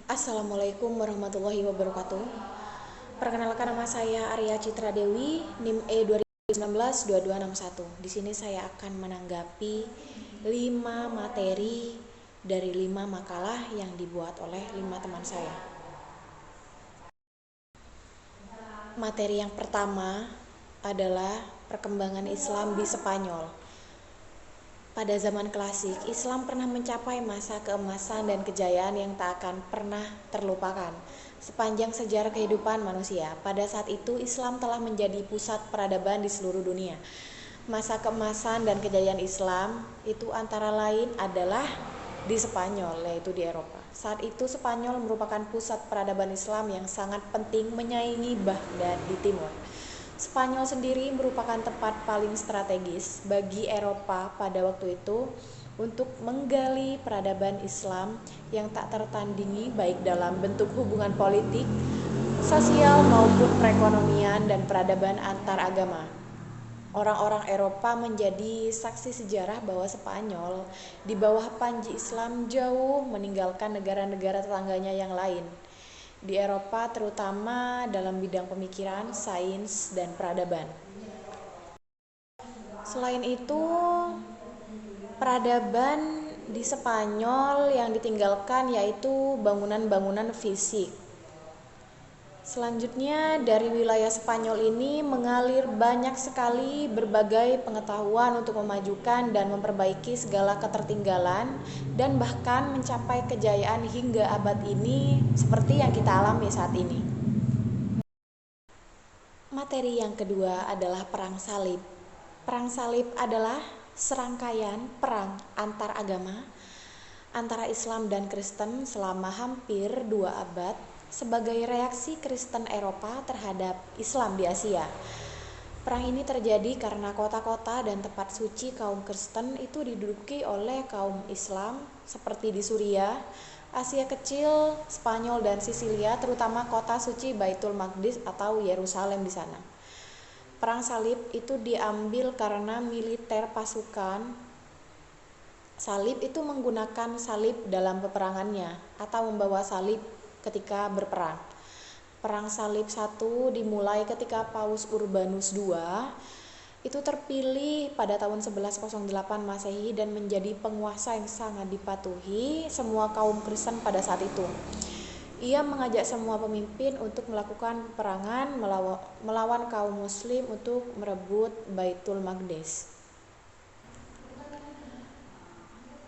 Assalamualaikum warahmatullahi wabarakatuh. Perkenalkan, nama saya Arya Citra Dewi, NIM E 2019-2261. Di sini saya akan menanggapi 5 materi dari 5 makalah yang dibuat oleh 5 teman saya. Materi yang pertama adalah perkembangan Islam di Spanyol. Pada zaman klasik, Islam pernah mencapai masa keemasan dan kejayaan yang tak akan pernah terlupakan sepanjang sejarah kehidupan manusia. Pada saat itu, Islam telah menjadi pusat peradaban di seluruh dunia. Masa keemasan dan kejayaan Islam itu antara lain adalah di Spanyol, yaitu di Eropa. Saat itu Spanyol merupakan pusat peradaban Islam yang sangat penting menyaingi Baghdad di timur. Spanyol sendiri merupakan tempat paling strategis bagi Eropa pada waktu itu untuk menggali peradaban Islam yang tak tertandingi baik dalam bentuk hubungan politik, sosial maupun perekonomian dan peradaban antar agama. Orang-orang Eropa menjadi saksi sejarah bahwa Spanyol di bawah panji Islam jauh meninggalkan negara-negara tetangganya yang lain di Eropa, terutama dalam bidang pemikiran, sains, dan peradaban. Selain itu, peradaban di Spanyol yang ditinggalkan yaitu bangunan-bangunan fisik. Selanjutnya, dari wilayah Spanyol ini mengalir banyak sekali berbagai pengetahuan untuk memajukan dan memperbaiki segala ketertinggalan dan bahkan mencapai kejayaan hingga abad ini seperti yang kita alami saat ini. Materi yang kedua adalah perang salib. Perang salib adalah serangkaian perang antar agama antara Islam dan Kristen selama hampir 2 abad sebagai reaksi Kristen Eropa terhadap Islam di Asia. Perang ini terjadi karena kota-kota dan tempat suci kaum Kristen itu diduduki oleh kaum Islam seperti di Suriah, Asia Kecil, Spanyol dan Sisilia, terutama kota suci Baitul Maqdis atau Yerusalem di sana. Perang salib itu diambil karena militer pasukan salib itu menggunakan salib dalam peperangannya atau membawa salib ketika berperang. Perang salib 1 dimulai ketika Paus Urbanus II itu terpilih pada tahun 1108 Masehi dan menjadi penguasa yang sangat dipatuhi semua kaum Kristen pada saat itu. Ia mengajak semua pemimpin untuk melakukan peperangan melawan kaum muslim untuk merebut Baitul Maqdis.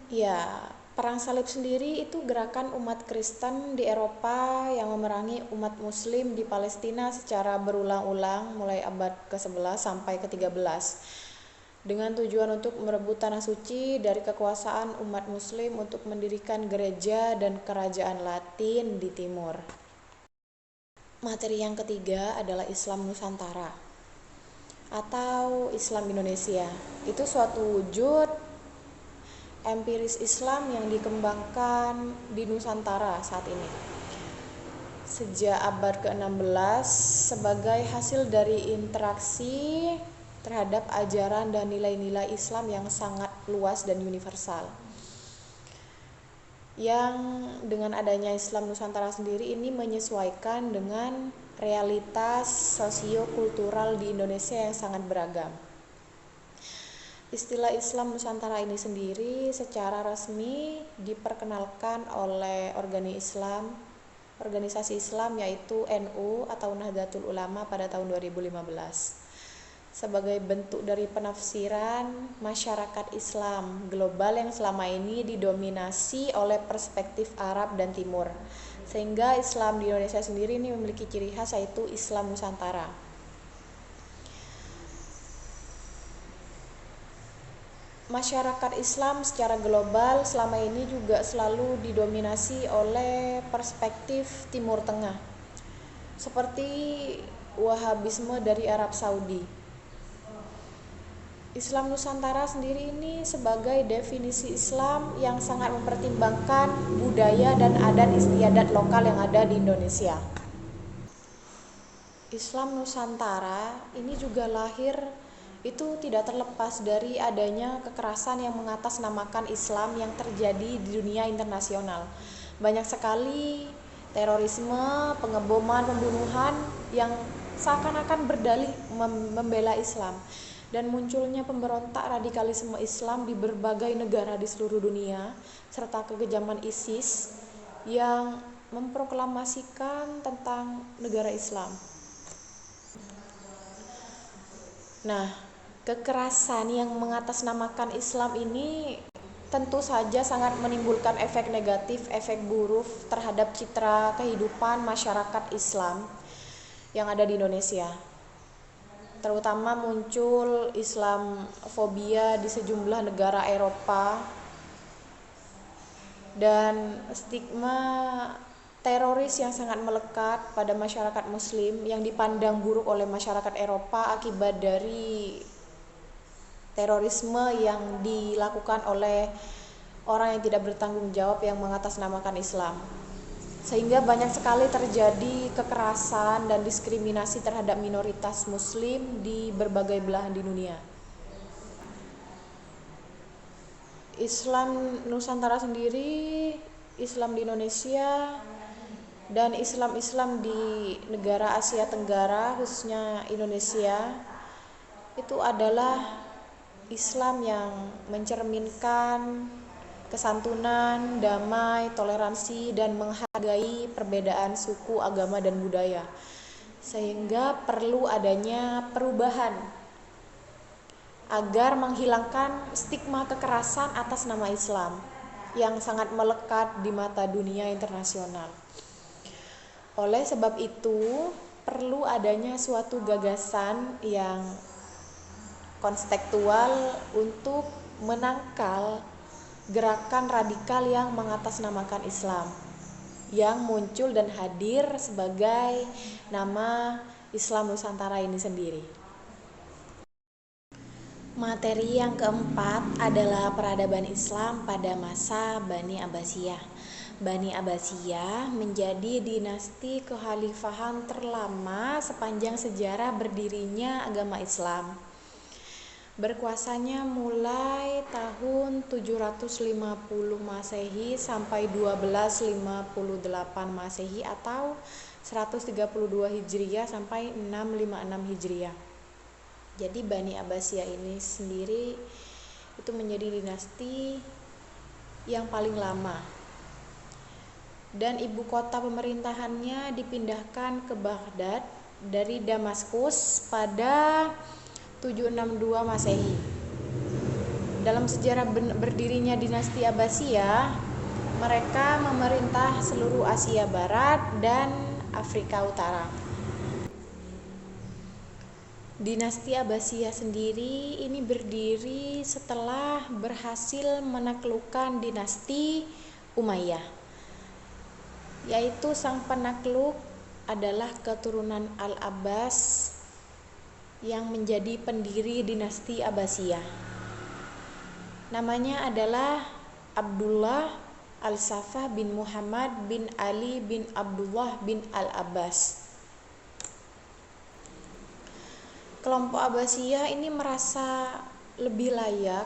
Ya, perang salib sendiri itu gerakan umat Kristen di Eropa yang memerangi umat muslim di Palestina secara berulang-ulang mulai abad ke-11 sampai ke-13 dengan tujuan untuk merebut tanah suci dari kekuasaan umat muslim untuk mendirikan gereja dan kerajaan Latin di timur. Materi yang ketiga adalah Islam Nusantara atau Islam Indonesia. Itu suatu wujud empiris Islam yang dikembangkan di Nusantara saat ini sejak abad ke-16 sebagai hasil dari interaksi terhadap ajaran dan nilai-nilai Islam yang sangat luas dan universal. Yang dengan adanya Islam Nusantara sendiri ini menyesuaikan dengan realitas sosio-kultural di Indonesia yang sangat beragam. Istilah Islam Nusantara ini sendiri secara resmi diperkenalkan oleh organisasi Islam yaitu NU atau Nahdlatul Ulama pada tahun 2015 sebagai bentuk dari penafsiran masyarakat Islam global yang selama ini didominasi oleh perspektif Arab dan Timur, sehingga Islam di Indonesia sendiri ini memiliki ciri khas yaitu Islam Nusantara. Masyarakat Islam secara global selama ini juga selalu didominasi oleh perspektif Timur Tengah, seperti Wahabisme dari Arab Saudi. Islam Nusantara sendiri ini sebagai definisi Islam yang sangat mempertimbangkan budaya dan adat istiadat lokal yang ada di Indonesia. Islam Nusantara ini juga lahir itu tidak terlepas dari adanya kekerasan yang mengatasnamakan Islam yang terjadi di dunia internasional. Banyak sekali terorisme, pengeboman, pembunuhan yang seakan-akan berdalih membela Islam, dan munculnya pemberontak radikalisme Islam di berbagai negara di seluruh dunia, serta kekejaman ISIS yang memproklamasikan tentang negara Islam. Nah, kekerasan yang mengatasnamakan Islam ini tentu saja sangat menimbulkan efek negatif, efek buruk terhadap citra kehidupan masyarakat Islam yang ada di Indonesia. Terutama muncul Islamofobia di sejumlah negara Eropa, dan stigma teroris yang sangat melekat pada masyarakat Muslim yang dipandang buruk oleh masyarakat Eropa akibat dari terorisme yang dilakukan oleh orang yang tidak bertanggung jawab yang mengatasnamakan Islam. Sehingga banyak sekali terjadi kekerasan dan diskriminasi terhadap minoritas Muslim di berbagai belahan di dunia. Islam Nusantara sendiri, Islam di Indonesia, dan Islam di negara Asia Tenggara, khususnya Indonesia, itu adalah Islam yang mencerminkan kesantunan, damai, toleransi, dan menghargai perbedaan suku, agama, dan budaya. Sehingga perlu adanya perubahan agar menghilangkan stigma kekerasan atas nama Islam yang sangat melekat di mata dunia internasional. Oleh sebab itu, perlu adanya suatu gagasan yang konstekstual untuk menangkal gerakan radikal yang mengatasnamakan Islam yang muncul dan hadir sebagai nama Islam Nusantara ini sendiri. Materi yang keempat adalah peradaban Islam pada masa Bani Abbasiyah. Bani Abbasiyah menjadi dinasti kekhalifahan terlama sepanjang sejarah berdirinya agama Islam. Berkuasanya mulai tahun 750 Masehi sampai 1258 Masehi atau 132 Hijriah sampai 656 Hijriah. Jadi Bani Abbasiyah ini sendiri itu menjadi dinasti yang paling lama. Dan ibu kota pemerintahannya dipindahkan ke Baghdad dari Damaskus pada 762 Masehi. Dalam sejarah berdirinya dinasti Abbasiyah, mereka memerintah seluruh Asia Barat dan Afrika Utara. Dinasti Abbasiyah sendiri ini berdiri setelah berhasil menaklukkan dinasti Umayyah, yaitu sang penakluk adalah keturunan Al-Abbas yang menjadi pendiri dinasti Abbasiyah. Namanya adalah Abdullah Al-Safah bin Muhammad bin Ali bin Abdullah bin Al-Abbas. Kelompok Abbasiyah ini merasa lebih layak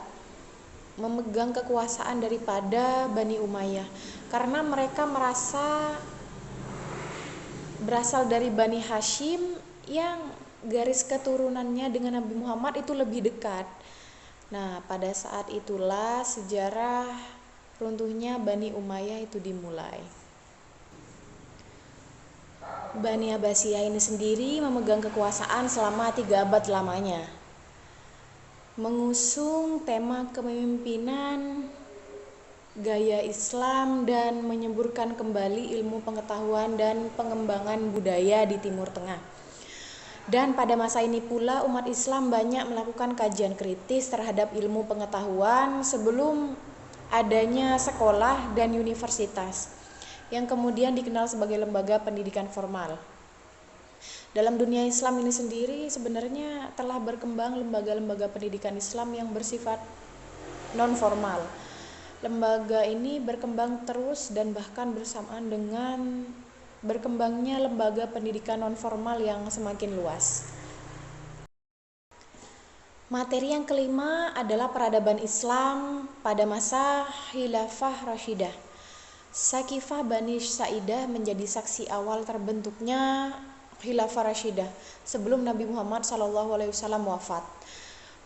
memegang kekuasaan daripada Bani Umayyah karena mereka merasa berasal dari Bani Hashim yang garis keturunannya dengan Nabi Muhammad itu lebih dekat. Nah, pada saat itulah sejarah runtuhnya Bani Umayyah itu dimulai. Bani Abbasiyah ini sendiri memegang kekuasaan selama 3 abad lamanya, mengusung tema kepemimpinan gaya Islam dan menyemburkan kembali ilmu pengetahuan dan pengembangan budaya di Timur Tengah. Dan pada masa ini pula umat Islam banyak melakukan kajian kritis terhadap ilmu pengetahuan sebelum adanya sekolah dan universitas yang kemudian dikenal sebagai lembaga pendidikan formal. Dalam dunia Islam ini sendiri sebenarnya telah berkembang lembaga-lembaga pendidikan Islam yang bersifat non-formal. Lembaga ini berkembang terus dan bahkan bersamaan dengan berkembangnya lembaga pendidikan non-formal yang semakin luas. Materi yang kelima adalah peradaban Islam pada masa Khilafah Rashidah. Sakifah Bani Sa'idah menjadi saksi awal terbentuknya Khilafah Rasyidah sebelum Nabi Muhammad SAW wafat.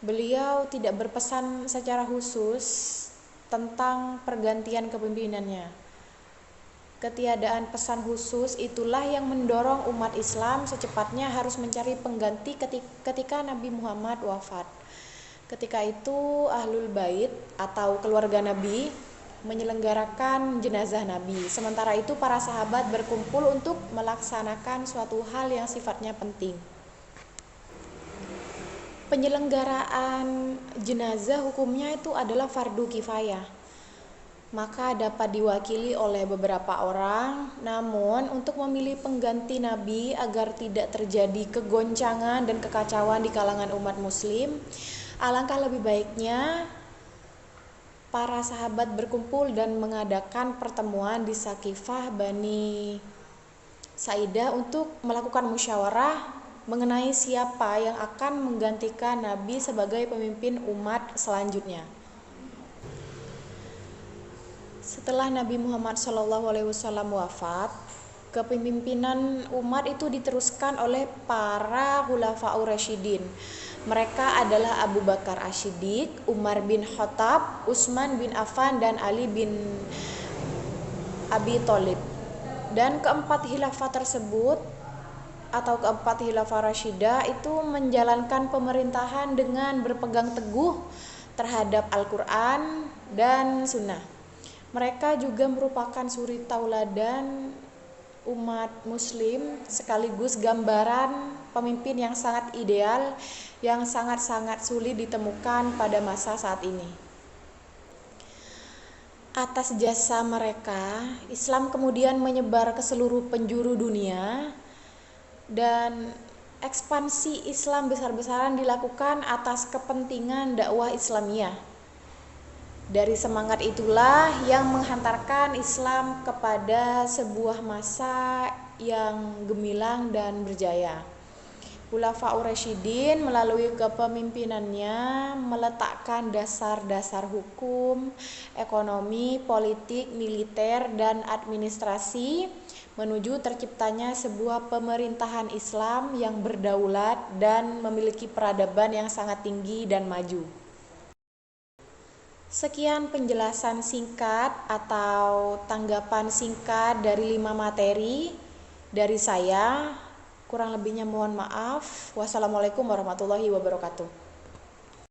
Beliau tidak berpesan secara khusus tentang pergantian kepemimpinannya. Ketiadaan pesan khusus itulah yang mendorong umat Islam secepatnya harus mencari pengganti ketika Nabi Muhammad wafat. Ketika itu Ahlul Bait atau keluarga Nabi menyelenggarakan jenazah Nabi. Sementara itu para sahabat berkumpul untuk melaksanakan suatu hal yang sifatnya penting. Penyelenggaraan jenazah hukumnya itu adalah fardu kifayah. Maka dapat diwakili oleh beberapa orang, namun untuk memilih pengganti Nabi agar tidak terjadi kegoncangan dan kekacauan di kalangan umat muslim, alangkah lebih baiknya para sahabat berkumpul dan mengadakan pertemuan di Sakifah Bani Sa'idah untuk melakukan musyawarah mengenai siapa yang akan menggantikan Nabi sebagai pemimpin umat selanjutnya. Setelah Nabi Muhammad SAW wafat, kepemimpinan umat itu diteruskan oleh para Khulafaur Rasyidin. Mereka adalah Abu Bakar As-Siddiq, Umar bin Khattab, Utsman bin Affan, dan Ali bin Abi Thalib. Dan keempat khilafah tersebut atau keempat khilafah Rasyidah itu menjalankan pemerintahan dengan berpegang teguh terhadap Al-Quran dan Sunnah. Mereka juga merupakan suri tauladan umat muslim sekaligus gambaran pemimpin yang sangat ideal yang sangat-sangat sulit ditemukan pada masa saat ini. Atas jasa mereka, Islam kemudian menyebar ke seluruh penjuru dunia dan ekspansi Islam besar-besaran dilakukan atas kepentingan dakwah Islamiyah. Dari semangat itulah yang menghantarkan Islam kepada sebuah masa yang gemilang dan berjaya. Khulafaur Rasyidin melalui kepemimpinannya meletakkan dasar-dasar hukum, ekonomi, politik, militer, dan administrasi menuju terciptanya sebuah pemerintahan Islam yang berdaulat dan memiliki peradaban yang sangat tinggi dan maju. Sekian penjelasan singkat atau tanggapan singkat dari 5 materi dari saya. Kurang lebihnya mohon maaf. Wassalamualaikum warahmatullahi wabarakatuh.